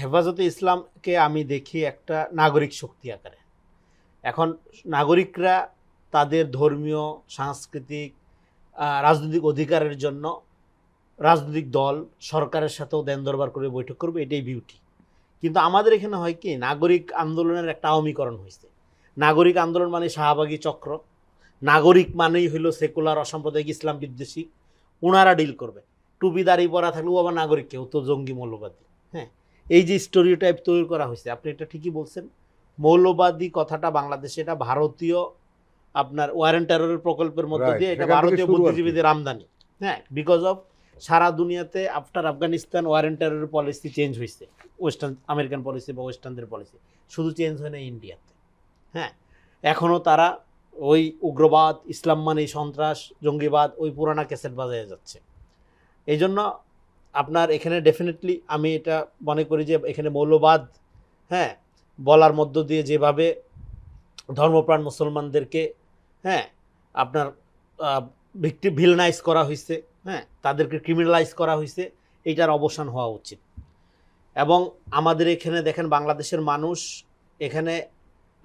হেফাজতে ইসলামকে আমি দেখি একটা নাগরিক শক্তি আকারে। এখন নাগরিকরা তাদের ধর্মীয়, সাংস্কৃতিক, রাজনৈতিক অধিকারের জন্য রাজনৈতিক দল সরকারের সাথেও দেন দরবার করে বৈঠক করবে, এটাই বিউটি। কিন্তু আমাদের এখানে হয় কি, নাগরিক আন্দোলনের একটা আওয়ামীকরণ হয়েছে। নাগরিক আন্দোলন মানে শাহবাগী চক্র, নাগরিক মানেই হইল সেকুলার, অসাম্প্রদায়িক, ইসলাম বিদ্বেষী, ওনারা ডিল করবে। টুপি দাড়ি পরা থাকলে ও আবার নাগরিক, কেউ তো জঙ্গি মৌলবাদী। হ্যাঁ, এই যে স্টোরিওটাইপ তৈরি করা হয়েছে, আপনি এটা ঠিকই বলছেন। মৌলবাদী কথাটা বাংলাদেশে এটা ভারতীয় আপনার ওয়ারেন্ট টেররের প্রকল্পের মধ্য দিয়ে এটা ভারতীয় বুদ্ধিজীবীদের আমদানি। হ্যাঁ, বিকজ অফ সারা দুনিয়াতে আফটার আফগানিস্তান ওয়ারেন্ট টেররের পলিসি চেঞ্জ হয়েছে, ওয়েস্টার্ন আমেরিকান পলিসি বা ওয়েস্টার্নদের পলিসি, শুধু চেঞ্জ হয় না ইন্ডিয়াতে। হ্যাঁ, এখনও তারা ওই উগ্রবাদ, ইসলাম মানে সন্ত্রাস, জঙ্গিবাদ, ওই পুরানা ক্যাসেট বাজায় যাচ্ছে। এই জন্য আপনার এখানে ডেফিনেটলি আমি এটা মনে করি যে এখানে মৌলবাদ হ্যাঁ বলার মধ্য দিয়ে যেভাবে ধর্মপ্রাণ মুসলমানদেরকে হ্যাঁ আপনার ভিলেনাইজ করা হয়েছে, হ্যাঁ তাদেরকে ক্রিমিনালাইজ করা হয়েছে, এইটার অবসান হওয়া উচিত। এবং আমাদের এখানে দেখেন বাংলাদেশের মানুষ, এখানে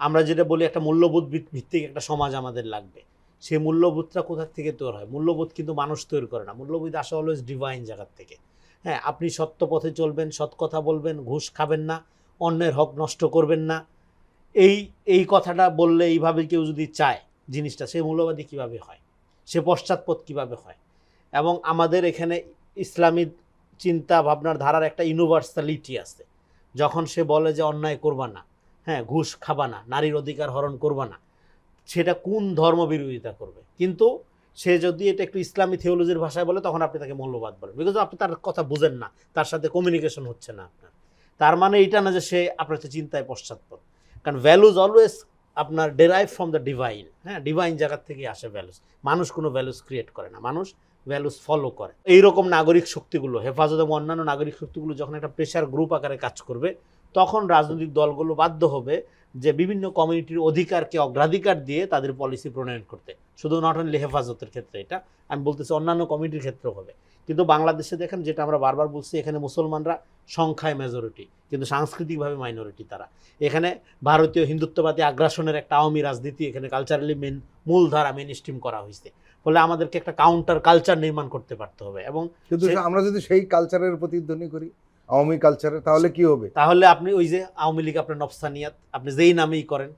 আমরা যেটা বলি একটা মূল্যবোধ ভিত্তিক একটা সমাজ আমাদের লাগবে। সেই মূল্যবোধটা কোথা থেকে তৈরি হয়? মূল্যবোধ কিন্তু মানুষ তৈরি করে না, মূল্যবোধ আসে অলওয়েজ ডিভাইন জায়গার থেকে। হ্যাঁ, আপনি সত্য পথে চলবেন, সৎ কথা বলবেন, ঘুষ খাবেন না, অন্যের হক নষ্ট করবেন না, এই কথাটা বললে এইভাবে কেউ যদি চায় জিনিসটা, সে মূল্যবাদী কিভাবে হয়, সে পশ্চাৎপদ কিভাবে হয়? এবং আমাদের এখানে ইসলামী চিন্তা ভাবনার ধারার একটা ইউনিভার্সালিটি আছে। যখন সে বলে যে অন্যায় করবা না, হ্যাঁ ঘুষ খাবা না, নারীর অধিকার হরণ করবা না, সেটা কোন ধর্ম বিরোধিতা করবে? কিন্তু সে যদি এটা একটু ইসলামী থিওলজির ভাষায় বলে, তখন আপনি তাকে মৌলবাদ বলেন, বিকজ আপনি তার কথা বুঝেন না, তার সাথে কমিউনিকেশন হচ্ছে না আপনার। তার মানে এটা না যে সে আপনার চিন্তায় পশ্চাৎপদ, কারণ ভ্যালুজ অলওয়েজ আপনার ডেরাইভ ফ্রম দ্য ডিভাইন। হ্যাঁ, ডিভাইন জায়গার থেকে আসে ভ্যালুজ। মানুষ কোনো ভ্যালুজ ক্রিয়েট করে না, মানুষ ভ্যালুজ ফলো করে। এইরকম নাগরিক শক্তিগুলো, হেফাজত এবং অন্যান্য নাগরিক শক্তিগুলো যখন একটা প্রেশার গ্রুপ আকারে কাজ করবে, তখন রাজনৈতিক দলগুলো বাধ্য হবে যে বিভিন্ন কমিউনিটির অধিকারকে অগ্রাধিকার দিয়ে তাদের পলিসি প্রণয়ন করতে। শুধু নট অনলি হেফাজতের ক্ষেত্রে, এটা আমি বলতেছি অন্যান্য কমিউনিটির ক্ষেত্রেও হবে। কিন্তু বাংলাদেশে দেখেন, যেটা আমরা বারবার বলছি, এখানে মুসলমানরা সংখ্যায় মেজরিটি, কিন্তু সাংস্কৃতিকভাবে মাইনরিটি তারা। এখানে ভারতীয় হিন্দুত্ববাদী আগ্রাসনের একটা আওয়ামী রাজনীতি এখানে কালচারালি মূলধারা মেন স্ট্রিম করা হয়েছে। ফলে আমাদেরকে একটা কাউন্টার কালচার নির্মাণ করতে পারতে হবে। এবং কিন্তু আমরা যদি সেই কালচারের প্রতিধ্বনি করি, আওয়ামী কালচারে, তাহলে কি হবে? তাহলে আপনি ওই যে আওয়ামী লীগ, আপনার নফসানিয়াত, আপনি যেই নামেই করেন,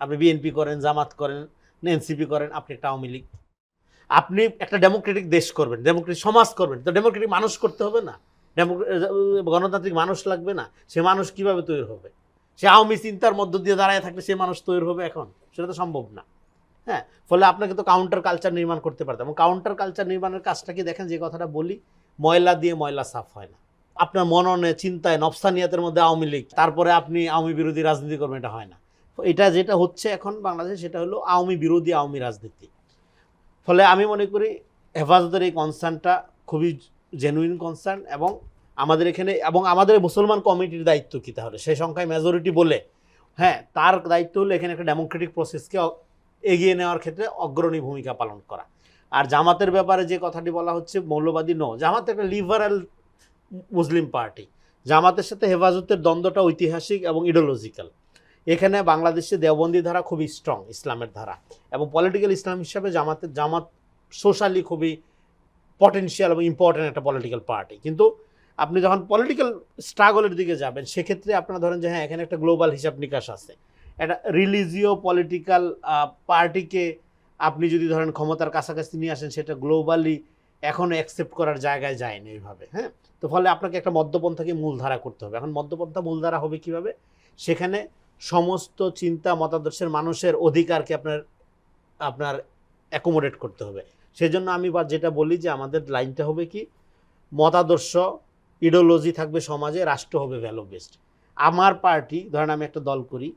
আপনি বিএনপি করেন, জামাত করেন, এনসিপি করেন, আপনি একটা আওয়ামী লীগ। আপনি একটা ডেমোক্রেটিক দেশ করবেন, ডেমোক্রেটিক সমাজ করবেন, তো ডেমোক্রেটিক মানুষ করতে হবে না? গণতান্ত্রিক মানুষ লাগবে না? সে মানুষ কিভাবে তৈরি হবে? সে আওয়ামী চিন্তার মধ্য দিয়ে দাঁড়ায় থাকলে সে মানুষ তৈরি হবে এখন? সেটা তো সম্ভব না। হ্যাঁ, ফলে আপনাকে তো কাউন্টার কালচার নির্মাণ করতে পারতেন। এবং কাউন্টার কালচার নির্মাণের কাজটা কি দেখেন, যে কথাটা বলি, ময়লা দিয়ে ময়লা সাফ হয় না। আপনার মননে, চিন্তায়, নফসানিয়াতের মধ্যে আওয়ামী লীগ, তারপরে আপনি আওয়ামী বিরোধী রাজনীতি করবেন, এটা হয় না। এটা যেটা হচ্ছে এখন বাংলাদেশে, সেটা হলো আওয়ামী বিরোধী আওয়ামী রাজনীতি। ফলে আমি মনে করি হেফাজতের এই কনসার্নটা খুবই জেনুইন কনসার্ন। এবং আমাদের এখানে, এবং আমাদের মুসলমান কমিটির দায়িত্ব কী তাহলে? সেই সংখ্যায় মেজরিটি বলে, হ্যাঁ তার দায়িত্ব হলো এখানে একটা ডেমোক্রেটিক প্রসেসকে এগিয়ে নেওয়ার ক্ষেত্রে অগ্রণী ভূমিকা পালন করা। আর জামাতের ব্যাপারে যে কথাটি বলা হচ্ছে মৌলবাদী, জামাত একটা লিবারাল মুসলিম পার্টি। জামাতের সাথে হেফাজতের দ্বন্দ্বটা ঐতিহাসিক এবং ইডিওলজিক্যাল। এখানে বাংলাদেশে দেওবন্দি ধারা খুবই স্ট্রং, ইসলামের ধারা, এবং পলিটিক্যাল ইসলাম হিসাবে জামাত সোশ্যালি খুবই পটেনশিয়াল এবং ইম্পর্টেন্ট একটা পলিটিক্যাল পার্টি। কিন্তু আপনি যখন পলিটিক্যাল স্ট্রাগলের দিকে যাবেন, সেক্ষেত্রে আপনারা ধরেন যে হ্যাঁ এখানে একটা গ্লোবাল হিসাব নিকাশ আছে। একটা রিলিজিও পলিটিক্যাল পার্টিকে আপনি যদি ধরেন ক্ষমতার কাছাকাছি নিয়ে আসেন, সেটা গ্লোবালি এখনও অ্যাকসেপ্ট করার জায়গায় যায়নি এইভাবে। হ্যাঁ, তো ফলে আপনাকে একটা মধ্যপন্থাকে মূলধারা করতে হবে। এখন মধ্যপন্থা মূলধারা হবে কিভাবে? সেখানে সমস্ত চিন্তা মতাদর্শের মানুষের অধিকারকে আপনার অ্যাকোমোডেট করতে হবে। সেজন্য আমি যেটা বলি যে আমাদের লাইনটা হবে কি, মতাদর্শ ইডিওলজি থাকবে সমাজে, রাষ্ট্র হবে ভ্যালু বেসড। আমার পার্টি, ধরেন আমি একটা দল করি,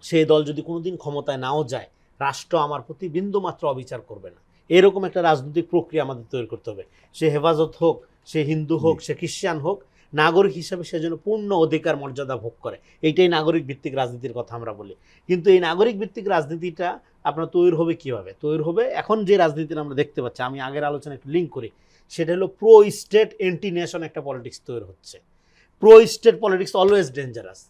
সেই দল যদি কোনোদিন ক্ষমতায় নাও যায়, রাষ্ট্র আমার প্রতি বিন্দুমাত্র অবিচার করবে না, এরকম একটা রাজনৈতিক প্রক্রিয়া আমাদের তৈরি করতে হবে। সে হেফাজত হোক, সে হিন্দু হোক, সে খ্রিস্টান হোক, নাগরিক হিসাবে সে যেন পূর্ণ অধিকার মর্যাদা ভোগ করে। এইটাই নাগরিক ভিত্তিক রাজনীতির কথা আমরা বলি। কিন্তু এই নাগরিক ভিত্তিক রাজনীতিটা আপনার তৈরি হবে কীভাবে? তৈরি হবে এখন যে রাজনীতিটা আমরা দেখতে পাচ্ছি, আমি আগের আলোচনা একটু লিঙ্ক করি, সেটা হলো প্রো স্টেট এন্টি নেশন একটা পলিটিক্স তৈরি হচ্ছে। Pro state politics always dangerous.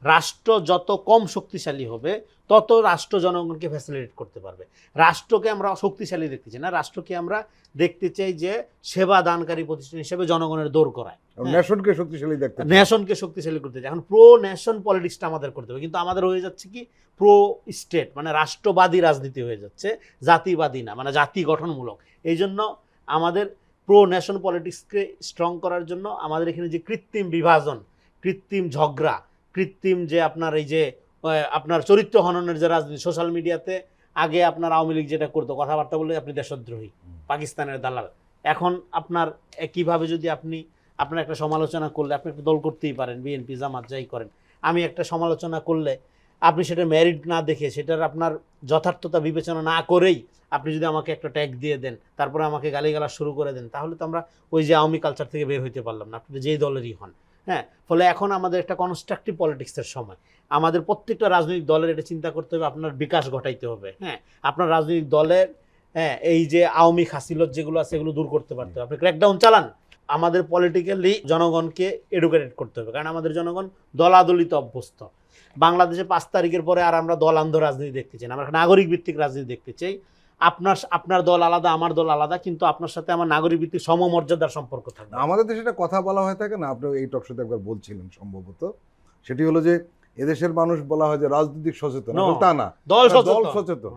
রাষ্ট্র যত কম শক্তিশালী হবে তত রাষ্ট্র জনগণকে ফ্যাসিলিটেট করতে পারবে। রাষ্ট্রকে আমরা শক্তিশালী দেখতে চাই না, রাষ্ট্রকে আমরা দেখতে চাই যে সেবা দানকারী প্রতিষ্ঠান হিসেবে জনগণের দৌড় করায়, নেশনকে শক্তিশালী দেখতে চাই। নেশনকে শক্তিশালী করতে চাই। এখন প্রো নেশন পলিটিক্সটা আমাদের করতে হবে, কিন্তু আমাদের হয়ে যাচ্ছে কি প্রো স্টেট, মানে রাষ্ট্রবাদী রাজনীতি হয়ে যাচ্ছে, জাতিবাদী না, মানে জাতি গঠনমূলক। এই জন্য আমাদের প্রো নেশন পলিটিক্সকে স্ট্রং করার জন্য আমাদের এখানে যে কৃত্রিম বিভাজন, কৃত্রিম ঝগড়া, কৃত্রিম যে আপনার এই যে আপনার চরিত্র হননের যে রাজনীতি, সোশ্যাল মিডিয়াতে আগে আপনার আওয়ামী লীগ যেটা করতো, কথাবার্তা বলে আপনি দেশদ্রোহী, পাকিস্তানের দালাল, এখন আপনার একইভাবে যদি আপনার একটা সমালোচনা করলে, আপনি একটা দল করতেই পারেন, বিএনপি জামাত যাই করেন, আমি একটা সমালোচনা করলে আপনি সেটা মেরিট না দেখে, সেটার আপনার যথার্থতা বিবেচনা না করেই আপনি যদি আমাকে একটা ট্যাগ দিয়ে দেন, তারপরে আমাকে গালিগালাজ শুরু করে দেন, তাহলে তো আমরা ওই যে আওয়ামী কালচার থেকে বের হইতে পারলাম না, আপনি যেই দলেরই হন। হ্যাঁ, ফলে এখন আমাদের একটা কনস্ট্রাকটিভ পলিটিক্সের সময়। আমাদের প্রত্যেকটা রাজনৈতিক দলের এটা চিন্তা করতে হবে, আপনার বিকাশ ঘটাইতে হবে। হ্যাঁ, আপনার রাজনৈতিক দলের এই যে আওয়ামী খাসিলত যেগুলো আছে এগুলো দূর করতে পারতে হবে, আপনি ক্র্যাকডাউন চালান। আমাদের পলিটিক্যালি জনগণকে এডুকেটেড করতে হবে, কারণ আমাদের জনগণ দলাদলিতে অভ্যস্ত। বাংলাদেশে 5 তারিখের পরে আর আমরা দলান্ধ রাজনীতি দেখতে চাই না, আমরা নাগরিক ভিত্তিক রাজনীতি দেখতে চাই। আপনার দল আলাদা, আমার দল আলাদা, কিন্তু আপনার সাথে আমার নাগরিক ভিত্তিক সমমর্যাদার সম্পর্ক থাকবে। আমাদের দেশে একটা কথা বলা হয়ে থাকে না, আপনি এই টকশোতে একবার বলছিলেন সম্ভবত, সেটি হলো যে এদেশের মানুষ বলা হয় যে রাজনৈতিক সচেতন, No, তা না, দল দল সচেতন। সচেতন।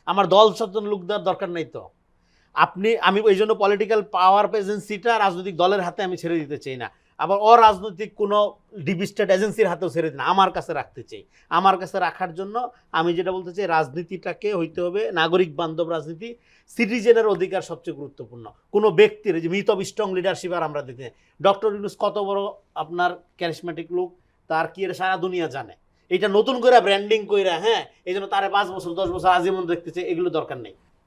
আমার দল সচেতন লোক দেওয়ার দরকার নাই তো। আমি এই জন্য পলিটিক্যাল পাওয়ার এজেন্সিটা রাজনৈতিক দলের হাতে আমি ছেড়ে দিতে চাই না, আবার অরাজনৈতিক কোনো ডিপ স্টেট এজেন্সির হাতেও ছেড়ে দিই না, আমার কাছে রাখতে চাই। আমার কাছে রাখার জন্য আমি যেটা বলতে চাই, রাজনীতিটাকে হইতে হবে নাগরিক বান্ধব রাজনীতি। সিটিজেনের অধিকার সবচেয়ে গুরুত্বপূর্ণ। কোনো ব্যক্তির যে মিথ অফ স্ট্রং লিডারশিপ আর আমরা দেখতে, ডক্টর ইউনূস কত বড় আপনার ক্যারিসমেটিক লোক, তার কি এটা সারা দুনিয়া জানে। এটা নতুন করে ব্র্যান্ডিং কইরা, হ্যাঁ, এই জন্য তারে 5 বছর 10 বছর আজীবন দেখতে চাই, এগুলো দরকার নেই।